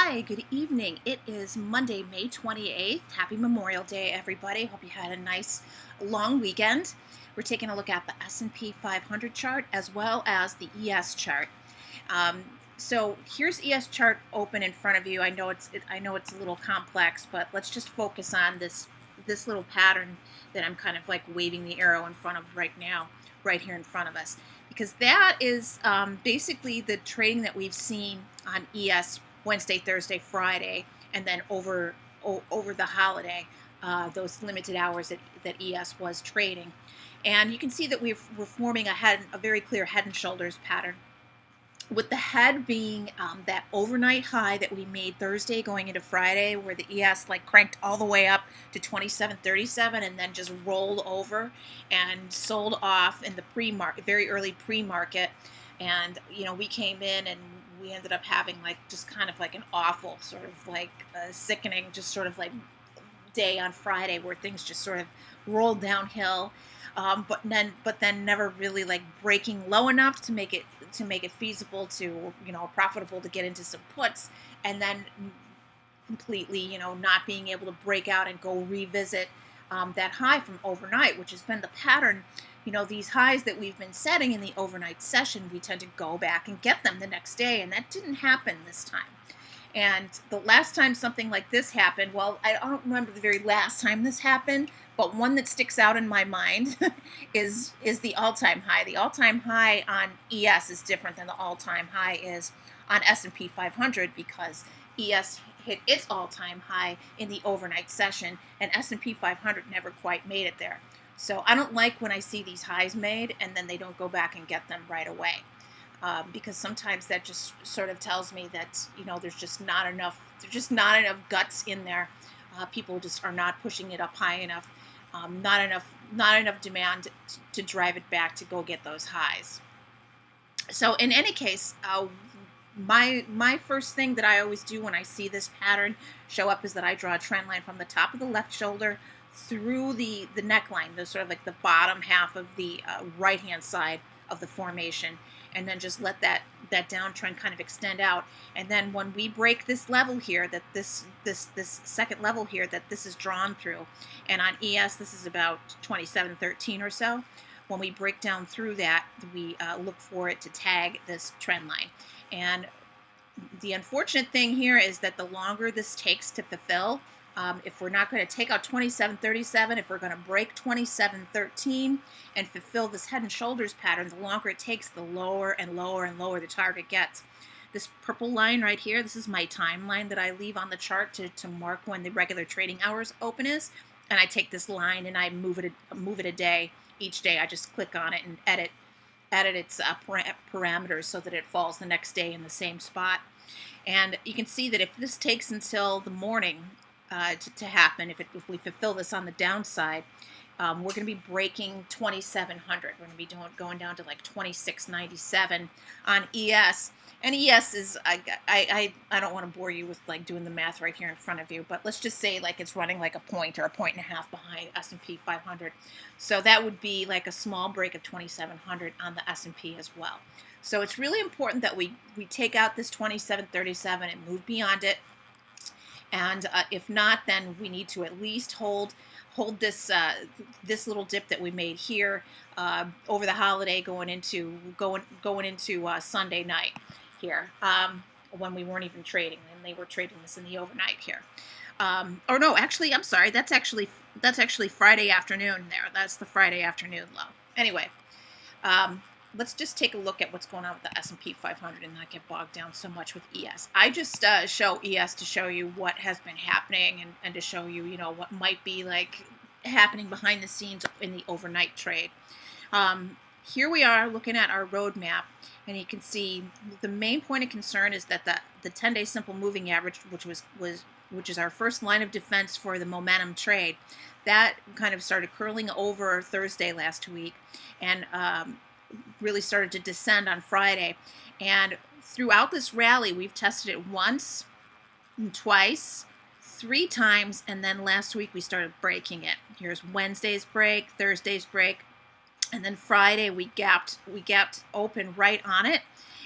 Hi, good evening. It is Monday, May 28th. Happy Memorial Day, everybody. Hope you had a nice long weekend. We're taking a look at the S&P 500 chart as well as the ES chart. Um, so here's ES chart open in front of you. I know it's a little complex, but let's just focus on this little pattern that I'm kind of like waving the arrow in front of right now, right here in front of us, because that is basically the trading that we've seen on ES Wednesday, Thursday, Friday, and then over the holiday, those limited hours that ES was trading. And you can see that we're forming a very clear head and shoulders pattern, with the head being that overnight high that we made Thursday going into Friday, where the ES like cranked all the way up to 27.37 and then just rolled over and sold off in the pre-market, very early pre-market. And we came in and we ended up having like just kind of like an awful sort of like sickening just sort of like day on Friday where things just sort of rolled downhill, but then never really like breaking low enough to make it feasible to profitable to get into some puts, and then completely not being able to break out and go revisit that high from overnight, which has been the pattern. These highs that we've been setting in the overnight session, we tend to go back and get them the next day, and that didn't happen this time. And the last time something like this happened, well, I don't remember the very last time this happened, but one that sticks out in my mind is the all-time high. The all-time high on ES is different than the all-time high is on S&P 500, because ES hit its all-time high in the overnight session, and S&P 500 never quite made it there. So I don't like when I see these highs made and then they don't go back and get them right away. Because sometimes that just sort of tells me that there's just not enough guts in there. People just are not pushing it up high enough. Not enough demand to drive it back to go get those highs. So in any case, my first thing that I always do when I see this pattern show up is that I draw a trend line from the top of the left shoulder through the neckline, the sort of like the bottom half of the right hand side of the formation, and then just let that downtrend kind of extend out. And then when we break this level here, that this second level here that this is drawn through, and on ES this is about 27.13 or so, when we break down through that, we look for it to tag this trend line. And the unfortunate thing here is that the longer this takes to fulfill, if we're not going to take out 27.37, if we're going to break 27.13 and fulfill this head and shoulders pattern, the longer it takes, the lower and lower and lower the target gets. This purple line right here, this is my timeline that I leave on the chart to mark when the regular trading hours open is. And I take this line and I move it a day. Each day I just click on it and edit its parameters so that it falls the next day in the same spot. And you can see that if this takes until the morning to happen, if we fulfill this on the downside, we're going to be breaking 2,700. We're going to be going down to like 26.97 on ES. And ES is, I don't want to bore you with like doing the math right here in front of you, but let's just say like it's running like a point or a point and a half behind S&P 500. So that would be like a small break of 2,700 on the S&P as well. So it's really important that we take out this 27.37 and move beyond it. And if not, then we need to at least hold this this little dip that we made here over the holiday, going into Sunday night here, when we weren't even trading, and they were trading this in the overnight here. Or no, actually, I'm sorry. That's actually Friday afternoon there. That's the Friday afternoon low. Anyway. Let's just take a look at what's going on with the S&P 500 and not get bogged down so much with ES. I just show ES to show you what has been happening, and to show you, what might be like happening behind the scenes in the overnight trade. Here we are looking at our roadmap, and you can see the main point of concern is that the 10-day simple moving average, which is our first line of defense for the momentum trade, that kind of started curling over Thursday last week, and really started to descend on Friday. And throughout this rally, we've tested it once, and twice, 3 times, and then last week we started breaking it. Here's Wednesday's break, Thursday's break, and then Friday we gapped open right on it,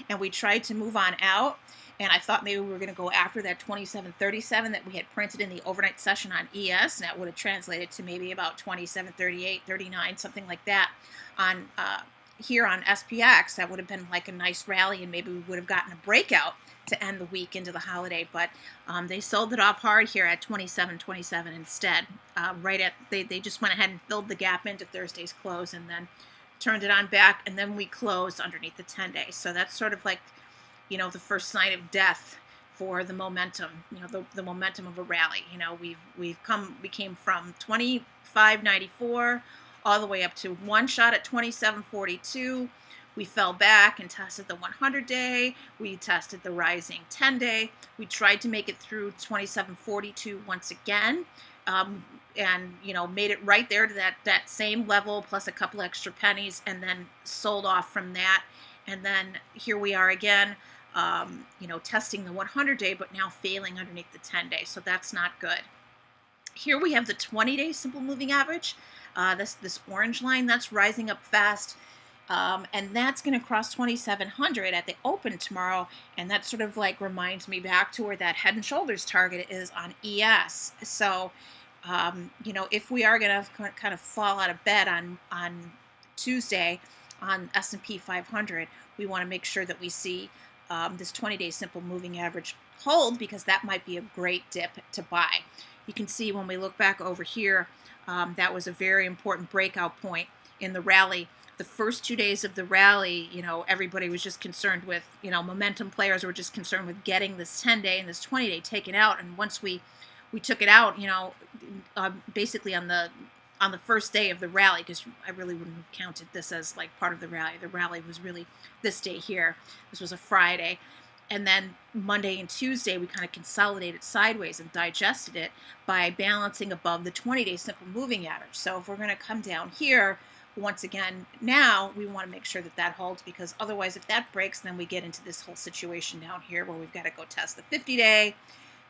and we tried to move on out, And I thought maybe we were going to go after that 27.37 that we had printed in the overnight session on ES, and that would have translated to maybe about 27.38, 39, something like that on here on SPX. That would have been like a nice rally, and maybe we would have gotten a breakout to end the week into the holiday, but they sold it off hard here at 27.27 instead. They just went ahead and filled the gap into Thursday's close, and then turned it on back, and then we closed underneath the 10-day. So that's sort of like, you know, the first sign of death for the momentum, you know, the momentum of a rally. You know, we came from 25.94 all the way up to one shot at 27.42. We fell back and tested the 100-day. We tested the rising 10-day. We tried to make it through 27.42 once again, and you know, made it right there to that same level plus a couple extra pennies, and then sold off from that. And then here we are again, you know, testing the 100-day, but now failing underneath the 10-day. So that's not good. Here we have the 20-day simple moving average. This orange line, that's rising up fast. And that's going to cross 2,700 at the open tomorrow, and that sort of like reminds me back to where that head and shoulders target is on ES. So, you know, if we are going to kind of fall out of bed on Tuesday on S&P 500, we want to make sure that we see this 20-day simple moving average hold, because that might be a great dip to buy. You can see when we look back over here, that was a very important breakout point in the rally. The first 2 days of the rally, you know, everybody was just concerned with, you know, momentum players were just concerned with getting this 10-day and this 20-day taken out. And once we took it out, you know, basically on the first day of the rally, because I really wouldn't have counted this as like part of the rally. The rally was really this day here. This was a Friday. And then Monday and Tuesday, we kind of consolidated sideways and digested it by balancing above the 20-day simple moving average. So if we're going to come down here, once again, now we want to make sure that that holds, because otherwise if that breaks, then we get into this whole situation down here where we've got to go test the 50-day.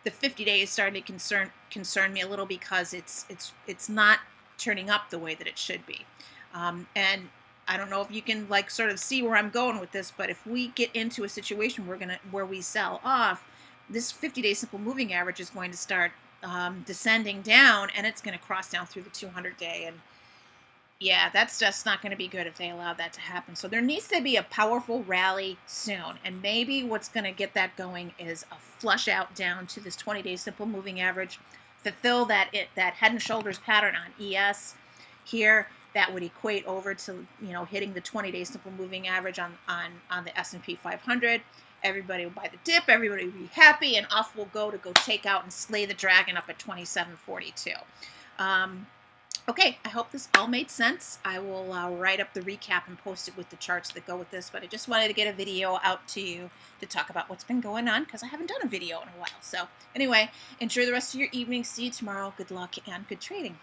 The 50-day is starting to concern me a little, because it's not turning up the way that it should be. And I don't know if you can like sort of see where I'm going with this, but if we get into a situation where we sell off, this 50-day simple moving average is going to start descending down, and it's going to cross down through the 200-day, and yeah, that's just not going to be good if they allow that to happen. So there needs to be a powerful rally soon. And maybe what's going to get that going is a flush out down to this 20-day simple moving average, fulfill that head and shoulders pattern on ES here. That would equate over to, you know, hitting the 20-day simple moving average on the S&P 500. Everybody will buy the dip. Everybody will be happy, and off we'll go take out and slay the dragon up at 27.42. Okay, I hope this all made sense. I will write up the recap and post it with the charts that go with this, but I just wanted to get a video out to you to talk about what's been going on, because I haven't done a video in a while. So anyway, enjoy the rest of your evening. See you tomorrow. Good luck and good trading.